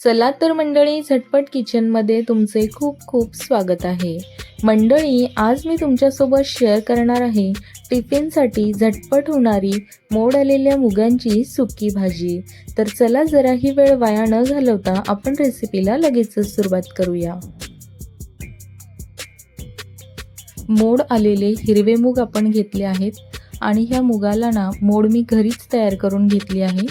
चला तर मंडळी, झटपट किचनमध्ये तुमचे खूप खूप स्वागत आहे. मंडळी, आज मी तुमच्यासोबत शेअर करणार आहे टिफिनसाठी झटपट होणारी मोड आलेल्या मुगांची सुकी भाजी. तर चला, जराही वेळ वाया न घालवता आपण रेसिपीला लगेचच सुरुवात करूया. मोड आलेले हिरवे मूग आपण घेतले आहेत आणि ह्या मुगाला मोड मी घरीच तयार करून घेतली आहे.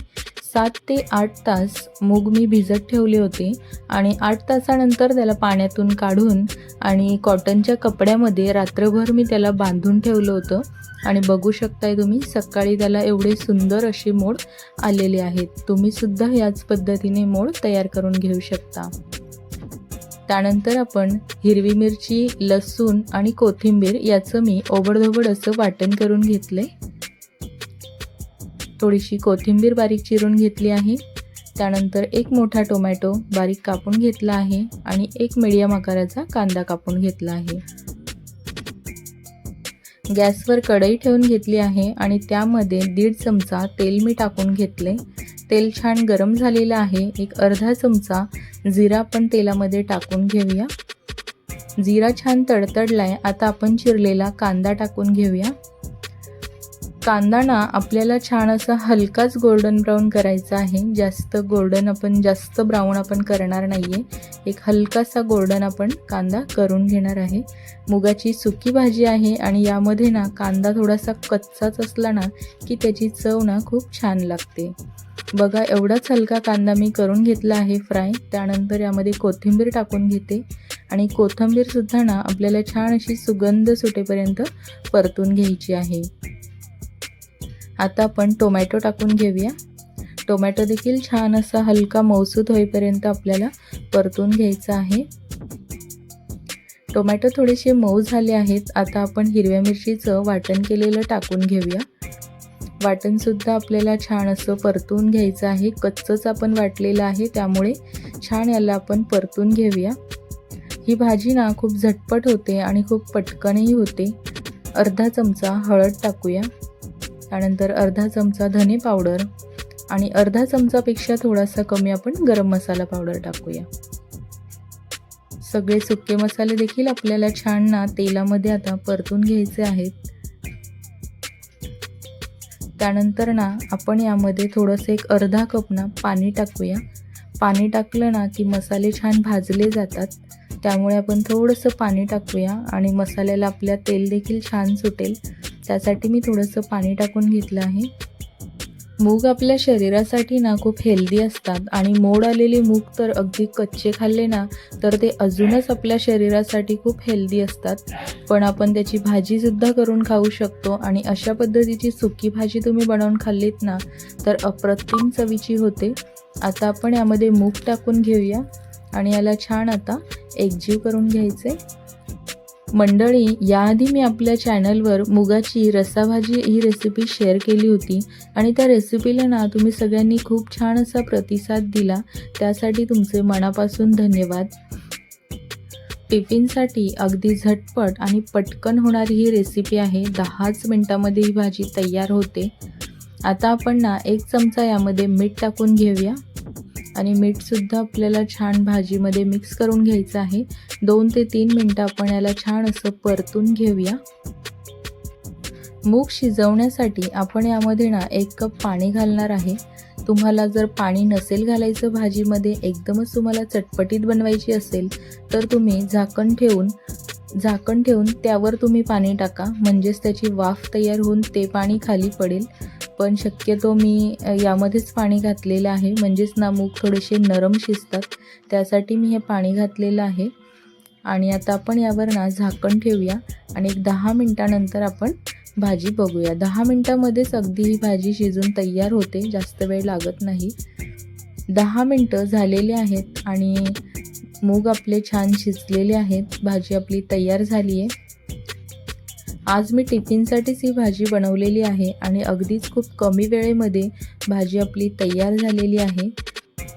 7 ते 8 तास मूग मी भिजत ठेवले होते आणि 8 तासानंतर त्याला पाण्यातून काढून आणि कॉटनच्या कपड्यामध्ये रात्रभर मी त्याला बांधून ठेवलं होतं आणि बघू शकताय तुम्ही, सकाळी त्याला एवढे सुंदर असे मोड आलेले आहेत. तुम्ही सुद्धा याच पद्धतीने मोड तयार करून घेऊ शकता. त्यानंतर आपण हिरवी मिरची, लसूण आणि कोथिंबीर याचं मी ओबडधोबड असं वाटण करून घेतलंय. थोडीशी कोथिंबीर बारीक चिरून घेतली आहे. त्यानंतर एक मोठा टोमॅटो बारीक कापून घेतला आहे आणि एक मीडियम आकाराचा कांदा कापून घेतला आहे. गॅसवर कढई ठेवून घेतली आहे आणि त्यामध्ये 1.5 चमचा तेल मी टाकून घेतले. तेल छान गरम झालेलं आहे. एक अर्धा चमचा जिरा आपण तेलामध्ये टाकून घेऊया. जिरा छान तडतडलाय. आता आपण चिरलेला कांदा टाकून घेऊया. कांदा आपल्याला छान असा हलकाच गोल्डन ब्राऊन करायचा आहे. जास्त ब्राऊन आपण करणार नाहीये. एक हलकासा गोल्डन आपण कांदा करून घेणार आहे. मुगाची सुकी भाजी आहे आणि यामध्ये कांदा थोडासा कच्चाच असला की त्याची चव खूप छान लागते. बघा, एवढाच हलका कांदा मी करून घेतला आहे फ्राय. त्यानंतर यामध्ये कोथिंबीर टाकून घेते आणि कोथिंबीर सुद्धा आपल्याला छान अशी सुगंध सुटेपर्यंत परतून घ्यायची आहे. आता आपण टोमॅटो टाकून घेऊया. टोमॅटो देखील छान असा हलका मऊसूत होईपर्यंत आपल्याला परतून घ्यायचा आहे. टोमॅटो थोडेसे मऊ झाले आहेत. आता आपण हिरव्या मिरचीचं वाटण केलेलं टाकून घेऊया. वाटण सुद्धा आपल्याला छान असं परतून घ्यायचं आहे. कच्चंच आपण वाटलेलं आहे, त्यामुळे छान याला आपण परतून घेऊया. ही भाजी खूप झटपट होते आणि खूप पटकनही होते. अर्धा चमचा हळद टाकूया. त्यानंतर अर्धा चमचा धने पावडर आणि अर्धा चमचापेक्षा थोडासा कमी आपण गरम मसाला पावडर टाकूया. सगळे सुके मसाले देखील आपल्याला छान तेलामध्ये आता परतून घ्यायचे आहेत. त्यानंतर आपण यामध्ये थोडंसं एक अर्धा कप पाणी टाकूया. पाणी टाकलं की मसाले छान भाजले जातात, त्यामुळे आपण थोडंसं पाणी टाकूया आणि मसाल्याला आपल्या तेल देखील छान सुटेल, त्यासाठी मी थोडंसं पाणी टाकून घेतलं आहे. मूग आपल्या शरीरासाठी खूप हेल्दी असतात आणि मोड आलेले मूग तर अगदी कच्चे खाल्ले तर ते अजूनच आपल्या शरीरासाठी खूप हेल्दी असतात. पण आपण त्याची भाजीसुद्धा करून खाऊ शकतो आणि अशा पद्धतीची सुकी भाजी तुम्ही बनवून खाल्लीत तर अप्रतिम चवीची होते. आता आपण यामध्ये मूग टाकून घेऊया आणि याला छान आता एकजीव करून घ्यायचे. मंडळी, याआधी मी आपल्या चॅनलवर मुगाची रस्साभाजी ही रेसिपी शेअर केली होती आणि त्या रेसिपीला तुम्ही सगळ्यांनी खूप छान असा प्रतिसाद दिला, त्यासाठी तुमचे मनापासून धन्यवाद. टिफिनसाठी अगदी झटपट आणि पटकन होणारी ही रेसिपी आहे. 10च मिनिटामध्ये ही भाजी तयार होते. आता आपण 1 चमचा यामध्ये मीठ टाकून घेऊया आणि मीठसुद्धा आपल्याला छान भाजीमध्ये मिक्स करून घ्यायचं आहे. 2 ते 3 मिनटं आपण याला छान असं परतून घेऊया. मूग शिजवण्यासाठी आपण यामध्ये 1 कप पाणी घालणार आहे. तुम्हाला जर पाणी नसेल घालायचं भाजीमध्ये, एकदमच तुम्हाला चटपटीत बनवायची असेल तर तुम्ही झाकण ठेवून त्यावर तुम्ही पाणी टाका, म्हणजेच त्याची वाफ तयार होऊन ते पाणी खाली पडेल. पण शक्यतो मी यामध्येच पाणी घातलेलं आहे, म्हणजेच मूग थोडेसे नरम शिजतात, त्यासाठी मी हे पाणी घातलेलं आहे. आणि आता आपण यावर झाकण ठेवूया आणि एक 10 मिनिटानंतर आपण भाजी बघूया. 10 मिनिटामध्येच अगदी ही भाजी शिजून तयार होते, जास्त वेळ लागत नाही. 10 मिनटं झालेले आहेत आणि मूग आपले छान शिजलेले आहेत. भाजी आपली तयार झाली आहे. आज मी टिफिनसाठीच ही भाजी बनवलेली आहे आणि अगदीच खूप कमी वेळेमध्ये भाजी आपली तयार झालेली आहे.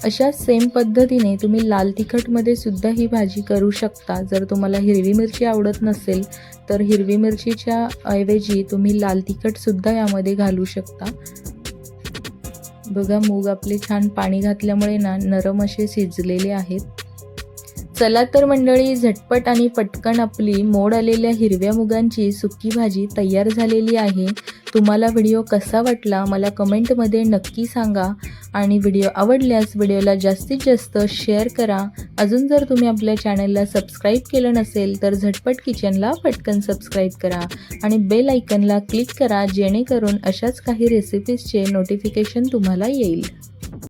अशा सेम पद्धतीने तुम्ही लाल तिखटमध्ये सुद्धा ही भाजी करू शकता. जर तुम्हाला हिरवी मिरची आवडत नसेल तर हिरवी मिरचीच्या ऐवजी तुम्ही लाल तिखटसुद्धा यामध्ये घालू शकता. बघा मूग आपले छान पाणी घातल्यामुळे ना नरम असे शिजलेले आहेत। चला तर मंडळी, झटपट आणि पटकन आपली मोड आलेल्या हिरव्या मुगांची सुकी भाजी तयार झालेली आहे। तुम्हाला व्हिडिओ कसा वाटला मला कमेंटमध्ये नक्की सांगा आणि व्हिडिओ आवडल्यास व्हिडिओला जास्तीत जास्त शेअर करा। अजून जर तुम्ही आपल्या चॅनलला सबस्क्राईब केलं नसेल तर झटपट किचनला पटकन सबस्क्राईब करा आणि बेल आयकनला क्लिक करा, जेणेकरून अशाच काही रेसिपीजचे नोटिफिकेशन तुम्हाला येईल।